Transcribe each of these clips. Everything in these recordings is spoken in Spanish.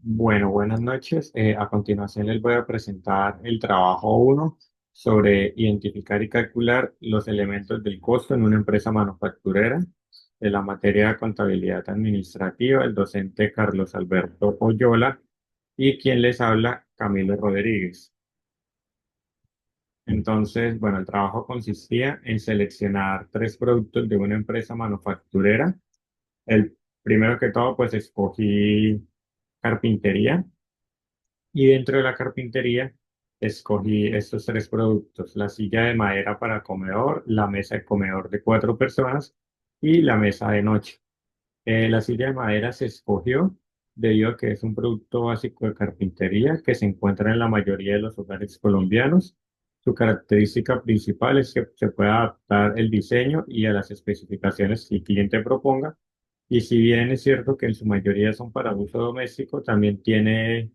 Bueno, buenas noches. A continuación les voy a presentar el trabajo uno sobre identificar y calcular los elementos del costo en una empresa manufacturera de la materia de contabilidad administrativa, el docente Carlos Alberto Oyola y quien les habla, Camilo Rodríguez. Entonces, bueno, el trabajo consistía en seleccionar tres productos de una empresa manufacturera. El primero que todo, pues escogí carpintería. Y dentro de la carpintería escogí estos tres productos: la silla de madera para comedor, la mesa de comedor de cuatro personas y la mesa de noche. La silla de madera se escogió debido a que es un producto básico de carpintería que se encuentra en la mayoría de los hogares colombianos. Su característica principal es que se puede adaptar el diseño y a las especificaciones que el cliente proponga. Y si bien es cierto que en su mayoría son para uso doméstico, también tiene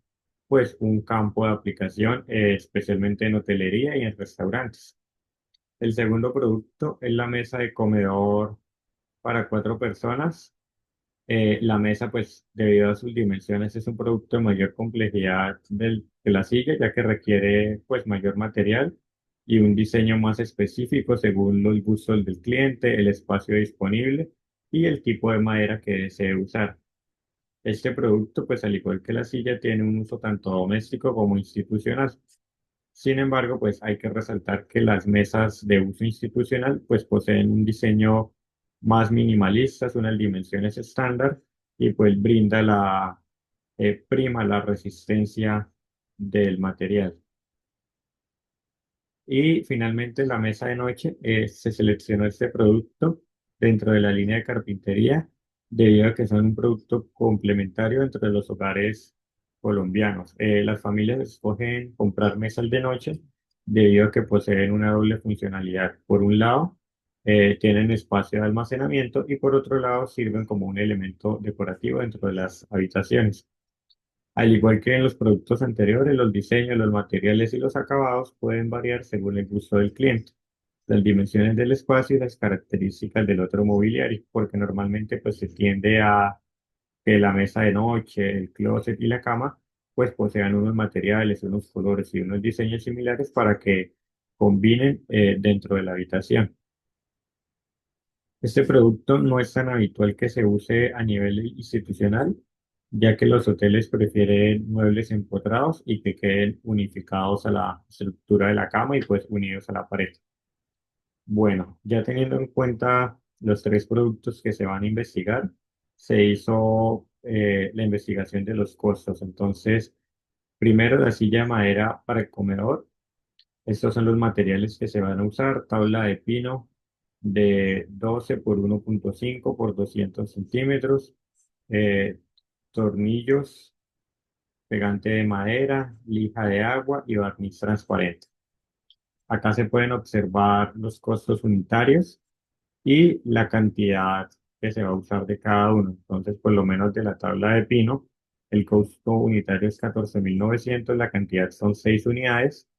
pues un campo de aplicación, especialmente en hotelería y en restaurantes. El segundo producto es la mesa de comedor para cuatro personas. La mesa, pues, debido a sus dimensiones, es un producto de mayor complejidad de la silla, ya que requiere, pues, mayor material y un diseño más específico según los gustos del cliente, el espacio disponible y el tipo de madera que desee usar. Este producto, pues, al igual que la silla, tiene un uso tanto doméstico como institucional. Sin embargo, pues hay que resaltar que las mesas de uso institucional pues poseen un diseño más minimalista, unas dimensiones estándar y pues brinda prima la resistencia del material. Y finalmente la mesa de noche, se seleccionó este producto dentro de la línea de carpintería debido a que son un producto complementario entre los hogares colombianos. Las familias escogen comprar mesas de noche debido a que poseen una doble funcionalidad. Por un lado, tienen espacio de almacenamiento y por otro lado sirven como un elemento decorativo dentro de las habitaciones. Al igual que en los productos anteriores, los diseños, los materiales y los acabados pueden variar según el gusto del cliente, las dimensiones del espacio y las características del otro mobiliario, porque normalmente pues se tiende a que la mesa de noche, el closet y la cama pues posean unos materiales, unos colores y unos diseños similares para que combinen dentro de la habitación. Este producto no es tan habitual que se use a nivel institucional, ya que los hoteles prefieren muebles empotrados y que queden unificados a la estructura de la cama y pues unidos a la pared. Bueno, ya teniendo en cuenta los tres productos que se van a investigar, se hizo la investigación de los costos. Entonces, primero la silla de madera para el comedor. Estos son los materiales que se van a usar: tabla de pino de 12 por 1,5 por 200 centímetros, eh, tornillos, pegante de madera, lija de agua y barniz transparente. Acá se pueden observar los costos unitarios y la cantidad que se va a usar de cada uno. Entonces, por lo menos de la tabla de pino, el costo unitario es 14.900, la cantidad son 6 unidades,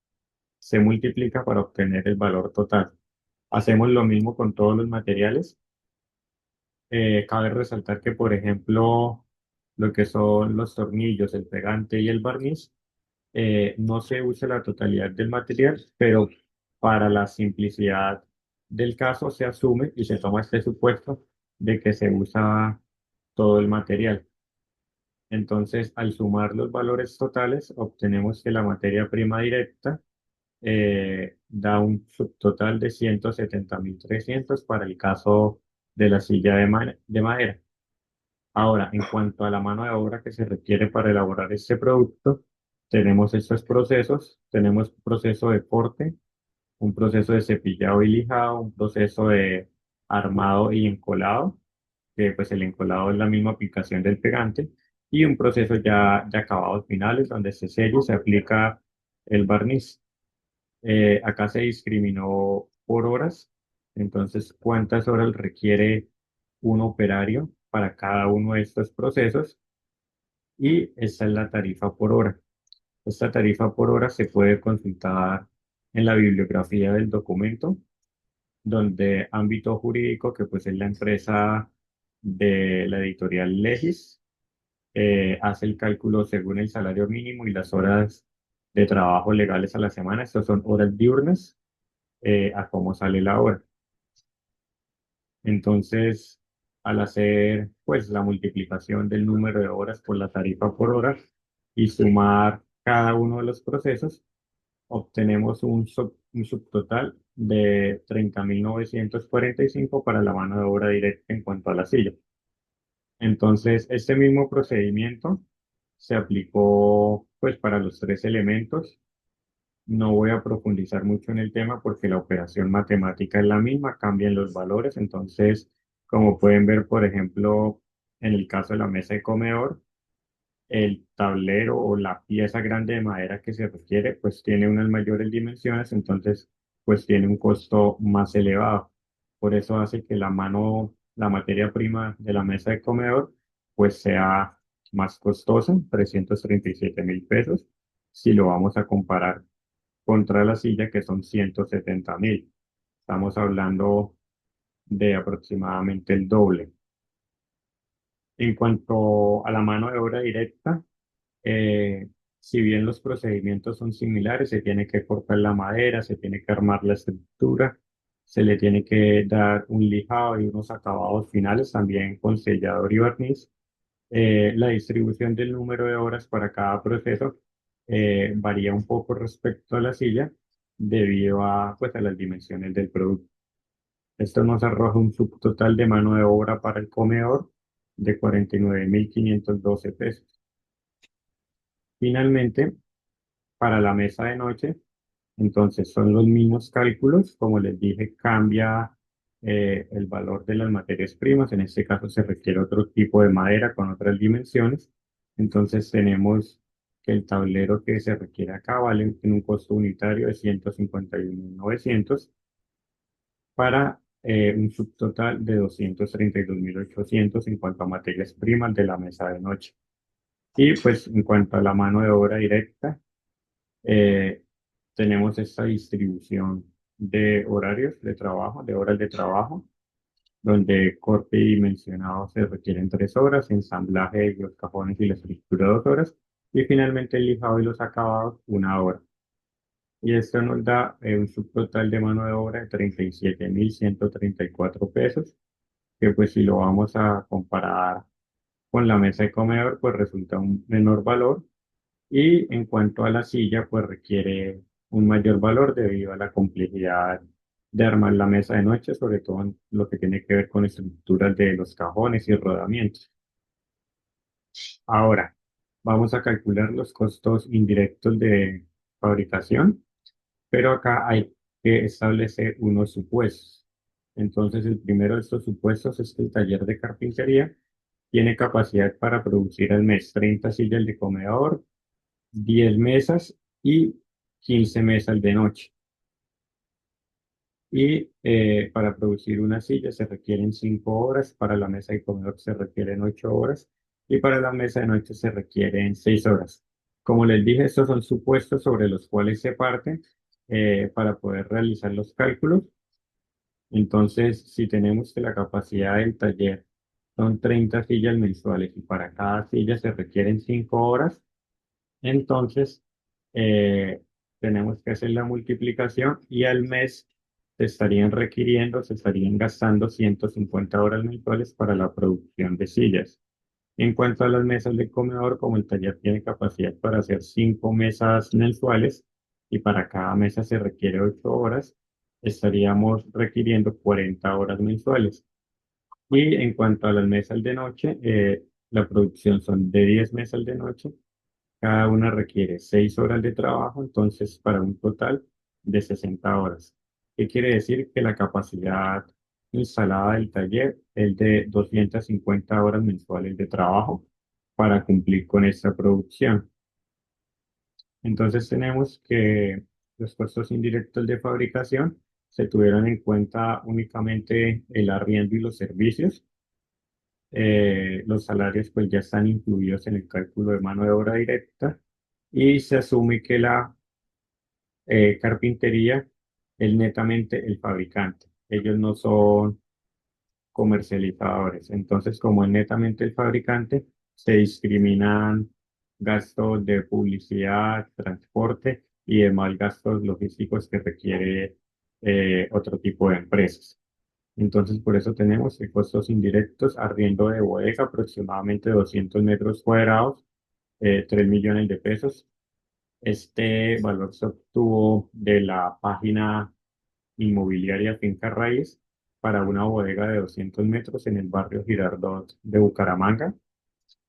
se multiplica para obtener el valor total. Hacemos lo mismo con todos los materiales. Cabe resaltar que, por ejemplo, lo que son los tornillos, el pegante y el barniz, no se usa la totalidad del material, pero para la simplicidad del caso se asume y se toma este supuesto de que se usa todo el material. Entonces, al sumar los valores totales, obtenemos que la materia prima directa da un subtotal de 170.300 para el caso de la silla de madera. Ahora, en cuanto a la mano de obra que se requiere para elaborar este producto, tenemos estos procesos. Tenemos un proceso de corte, un proceso de cepillado y lijado, un proceso de armado y encolado, que pues el encolado es la misma aplicación del pegante, y un proceso ya de acabados finales donde se sella y se aplica el barniz. Acá se discriminó por horas, entonces cuántas horas requiere un operario para cada uno de estos procesos, y esta es la tarifa por hora. Esta tarifa por hora se puede consultar en la bibliografía del documento, donde ámbito jurídico, que pues es la empresa de la editorial Legis, hace el cálculo según el salario mínimo y las horas de trabajo legales a la semana. Estas son horas diurnas, a cómo sale la hora. Entonces, al hacer pues la multiplicación del número de horas por la tarifa por hora y sumar cada uno de los procesos, obtenemos un subtotal de 30.945 para la mano de obra directa en cuanto a la silla. Entonces, este mismo procedimiento se aplicó pues para los tres elementos. No voy a profundizar mucho en el tema porque la operación matemática es la misma, cambian los valores. Entonces, como pueden ver, por ejemplo, en el caso de la mesa de comedor, el tablero o la pieza grande de madera que se requiere, pues tiene unas mayores dimensiones, entonces, pues tiene un costo más elevado. Por eso hace que la materia prima de la mesa de comedor, pues sea más costosa, 337.000 pesos, si lo vamos a comparar contra la silla, que son 170.000. Estamos hablando de aproximadamente el doble. En cuanto a la mano de obra directa, eh, si bien los procedimientos son similares, se tiene que cortar la madera, se tiene que armar la estructura, se le tiene que dar un lijado y unos acabados finales, también con sellador y barniz. La distribución del número de horas para cada proceso varía un poco respecto a la silla debido a, pues, a las dimensiones del producto. Esto nos arroja un subtotal de mano de obra para el comedor de 49.512 pesos. Finalmente, para la mesa de noche, entonces son los mismos cálculos. Como les dije, cambia el valor de las materias primas. En este caso se requiere otro tipo de madera con otras dimensiones. Entonces tenemos que el tablero que se requiere acá vale en un costo unitario de 151.900 para un subtotal de 232.800 en cuanto a materias primas de la mesa de noche. Y pues en cuanto a la mano de obra directa, eh, tenemos esta distribución de horarios de trabajo, de horas de trabajo, donde corte y dimensionado se requieren 3 horas, ensamblaje de los cajones y la estructura 2 horas, y finalmente el lijado y los acabados 1 hora. Y esto nos da un subtotal de mano de obra de 37.134 pesos, que pues si lo vamos a comparar con la mesa de comedor, pues resulta un menor valor. Y en cuanto a la silla, pues requiere un mayor valor debido a la complejidad de armar la mesa de noche, sobre todo en lo que tiene que ver con estructuras de los cajones y rodamientos. Ahora, vamos a calcular los costos indirectos de fabricación, pero acá hay que establecer unos supuestos. Entonces, el primero de estos supuestos es que el taller de carpintería tiene capacidad para producir al mes 30 sillas de comedor, 10 mesas y 15 mesas de noche. Y para producir una silla se requieren 5 horas, para la mesa de comedor se requieren 8 horas y para la mesa de noche se requieren 6 horas. Como les dije, estos son supuestos sobre los cuales se parte para poder realizar los cálculos. Entonces, si tenemos que la capacidad del taller son 30 sillas mensuales y para cada silla se requieren 5 horas, entonces, eh, tenemos que hacer la multiplicación y al mes se estarían gastando 150 horas mensuales para la producción de sillas. En cuanto a las mesas de comedor, como el taller tiene capacidad para hacer 5 mesas mensuales y para cada mesa se requiere 8 horas, estaríamos requiriendo 40 horas mensuales. Y en cuanto a las mesas de noche, la producción son de 10 mesas de noche, cada una requiere 6 horas de trabajo, entonces para un total de 60 horas. ¿Qué quiere decir? Que la capacidad instalada del taller es de 250 horas mensuales de trabajo para cumplir con esta producción. Entonces tenemos que los costos indirectos de fabricación se tuvieron en cuenta únicamente el arriendo y los servicios. Los salarios pues ya están incluidos en el cálculo de mano de obra directa y se asume que la carpintería es netamente el fabricante. Ellos no son comercializadores. Entonces, como es netamente el fabricante, se discriminan gastos de publicidad, transporte y demás gastos logísticos que requiere otro tipo de empresas. Entonces, por eso tenemos que costos indirectos, arriendo de bodega, aproximadamente 200 metros cuadrados, 3 millones de pesos. Este valor se obtuvo de la página inmobiliaria Finca Raíz para una bodega de 200 metros en el barrio Girardot de Bucaramanga.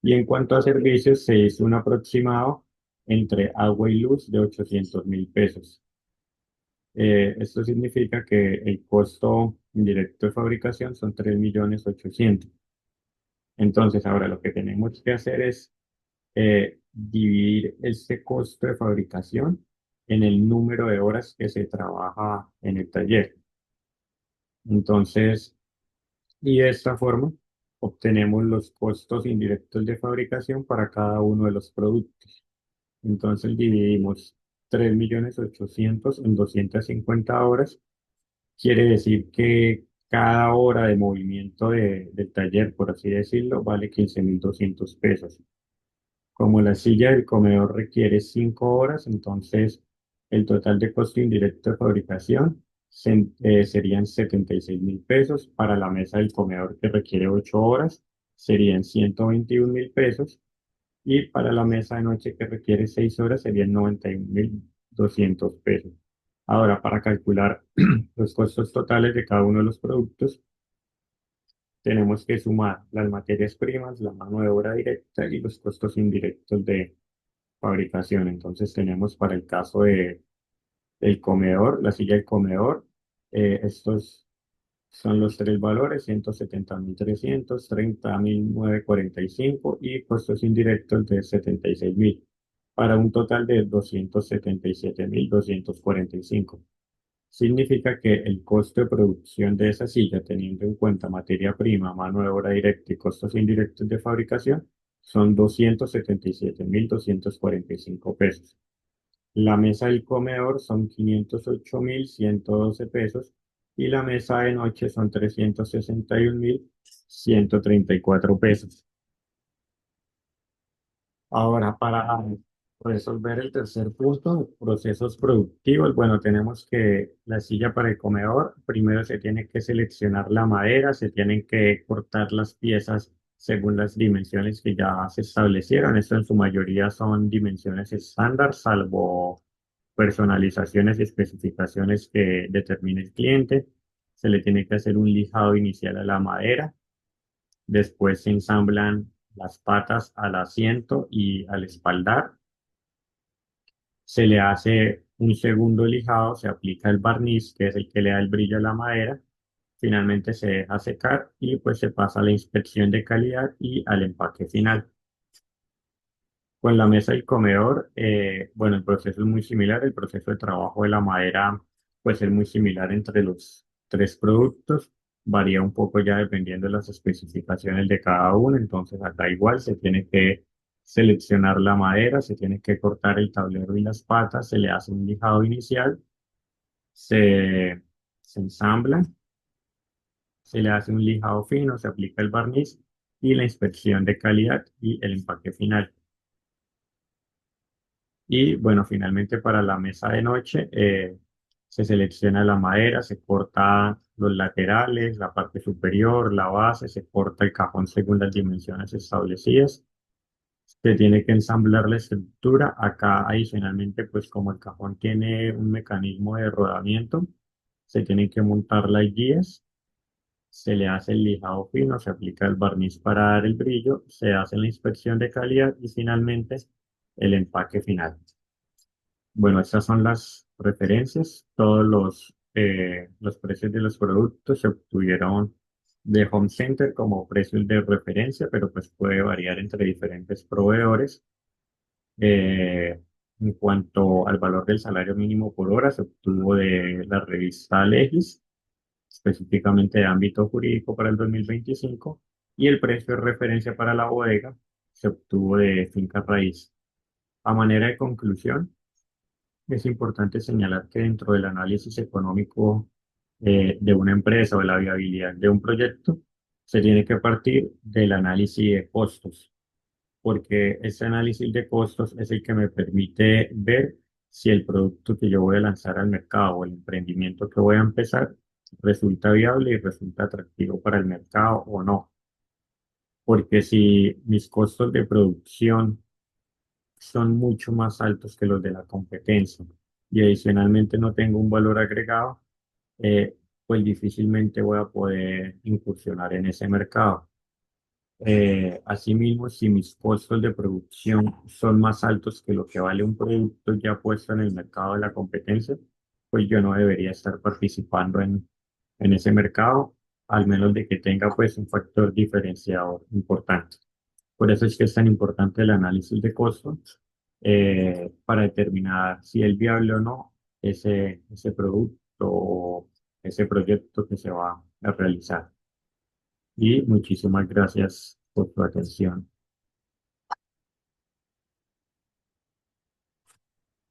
Y en cuanto a servicios, se hizo un aproximado entre agua y luz de 800.000 pesos. Esto significa que el costo indirecto de fabricación son 3.800.000. Entonces, ahora lo que tenemos que hacer es dividir este costo de fabricación en el número de horas que se trabaja en el taller. Entonces, y de esta forma obtenemos los costos indirectos de fabricación para cada uno de los productos. Entonces dividimos 3.800.000 en 250 horas. Quiere decir que cada hora de movimiento del taller, por así decirlo, vale 15.200 pesos. Como la silla del comedor requiere 5 horas, entonces el total de costo indirecto de fabricación serían 76.000 pesos. Para la mesa del comedor que requiere 8 horas serían 121.000 pesos. Y para la mesa de noche que requiere 6 horas serían 91.200 pesos. Ahora, para calcular los costos totales de cada uno de los productos, tenemos que sumar las materias primas, la mano de obra directa y los costos indirectos de fabricación. Entonces tenemos para el caso del comedor, la silla del comedor, estos son los tres valores: 170.300, 30.945 y costos indirectos de 76.000, para un total de 277.245. Significa que el costo de producción de esa silla, teniendo en cuenta materia prima, mano de obra directa y costos indirectos de fabricación, son 277.245 pesos. La mesa del comedor son 508.112 pesos y la mesa de noche son 361.134 pesos. Ahora, para resolver el tercer punto, procesos productivos, bueno, tenemos que la silla para el comedor, primero se tiene que seleccionar la madera, se tienen que cortar las piezas según las dimensiones que ya se establecieron. Esto en su mayoría son dimensiones estándar, salvo personalizaciones y especificaciones que determine el cliente. Se le tiene que hacer un lijado inicial a la madera. Después se ensamblan las patas al asiento y al espaldar. Se le hace un segundo lijado, se aplica el barniz, que es el que le da el brillo a la madera. Finalmente se deja secar y pues se pasa a la inspección de calidad y al empaque final. Con la mesa y comedor, bueno, el proceso es muy similar. El proceso de trabajo de la madera pues es muy similar entre los tres productos. Varía un poco ya dependiendo de las especificaciones de cada uno. Entonces acá igual se tiene que seleccionar la madera, se tiene que cortar el tablero y las patas, se le hace un lijado inicial, se, se ensambla, se le hace un lijado fino, se aplica el barniz y la inspección de calidad y el empaque final. Y bueno, finalmente para la mesa de noche se selecciona la madera, se corta los laterales, la parte superior, la base, se corta el cajón según las dimensiones establecidas. Se tiene que ensamblar la estructura. Acá adicionalmente, pues como el cajón tiene un mecanismo de rodamiento, se tienen que montar las guías, se le hace el lijado fino, se aplica el barniz para dar el brillo, se hace la inspección de calidad y finalmente el empaque final. Bueno, estas son las referencias. Todos los precios de los productos se obtuvieron de Home Center como precios de referencia, pero pues puede variar entre diferentes proveedores. Eh, en cuanto al valor del salario mínimo por hora, se obtuvo de la revista Legis, específicamente de ámbito jurídico para el 2025, y el precio de referencia para la bodega se obtuvo de Finca Raíz. A manera de conclusión, es importante señalar que dentro del análisis económico de una empresa o de la viabilidad de un proyecto, se tiene que partir del análisis de costos. porque ese análisis de costos es el que me permite ver si el producto que yo voy a lanzar al mercado o el emprendimiento que voy a empezar resulta viable y resulta atractivo para el mercado o no. Porque si mis costos de producción son mucho más altos que los de la competencia y adicionalmente no tengo un valor agregado, pues difícilmente voy a poder incursionar en ese mercado. Asimismo, si mis costos de producción son más altos que lo que vale un producto ya puesto en el mercado de la competencia, pues yo no debería estar participando en ese mercado, al menos de que tenga pues un factor diferenciador importante. Por eso es que es tan importante el análisis de costos para determinar si es viable o no ese producto o ese proyecto que se va a realizar. Y muchísimas gracias por tu atención.